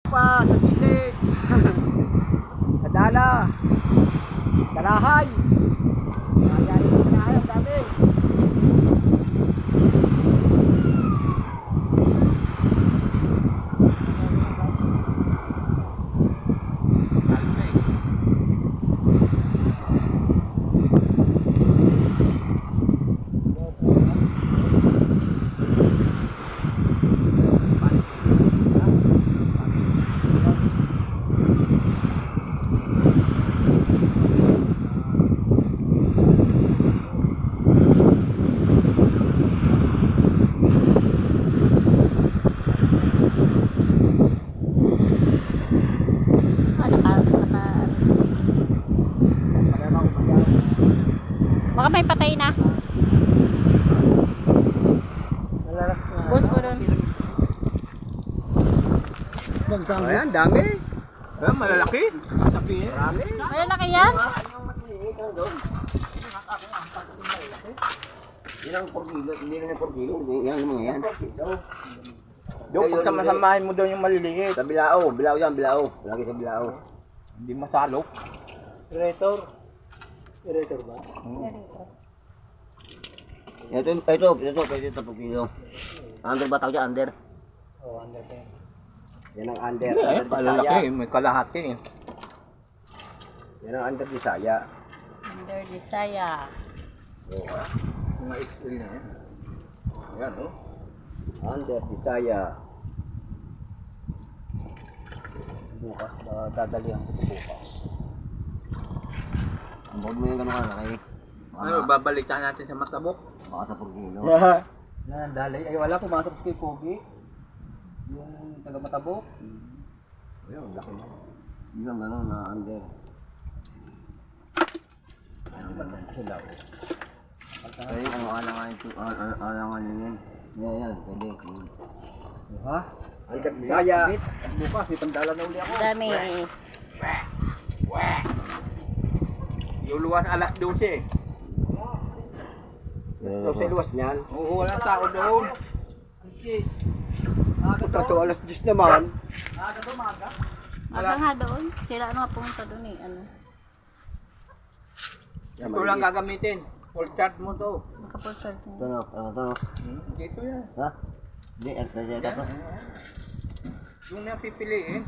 Pa sa sisig. Sa dala. Dalahay. Nangyari sa dalahay, ang dami. Baka may patay na. Bus ko doon. Ayan, dami. Ayan, malalaki. Marami. Malalaki yan? Yan ang 4 kilo, hindi na 4 kilo, yan yung mga yan. Doon, pagkamasamahin mo doon yung maliliit. Sa bilao, bilao yan, bilao. Lagi sa bilao. Hindi masalok. Irritor ba? Ito, pwede 10 kilo. Under ba tawag dyan, under? Oo, under 10. Yan ang under. Eh, Under palalaki. Bisaya. May kalahati eh. Yan ang under Bisaya. Under Bisaya. Mga XL na yan. Ayan, oh. Under Bisaya. Bukas, dadalihan ko ito bukas. Ang bawad mo yung gano'n kalaki. Ano, babalikan natin sa matabok. Baka sa 4 kilo. Nanandali. Ay, wala, pumasok sa kay Pogi. Yung taga-matabok. Ayun, laki na. Yun ang gano'n na under. Sila. Ay, ano alangan yun yan. Yan, pwede. Ha? Under Bisaya. Bukas, may tandala na uli ako. Dami. Yung luwas alas 12. Ito sa luwas niyan. Oo, walang tao doon. Ito to, alas 10 naman. Aga nga doon. Sila ano nga pumunta doon eh. Ano? Ito lang gagamitin. Full charge mo to. Nakapulsar siya. Ito no. Dito yan. Ha? Hindi, ito. Yung napipiliin.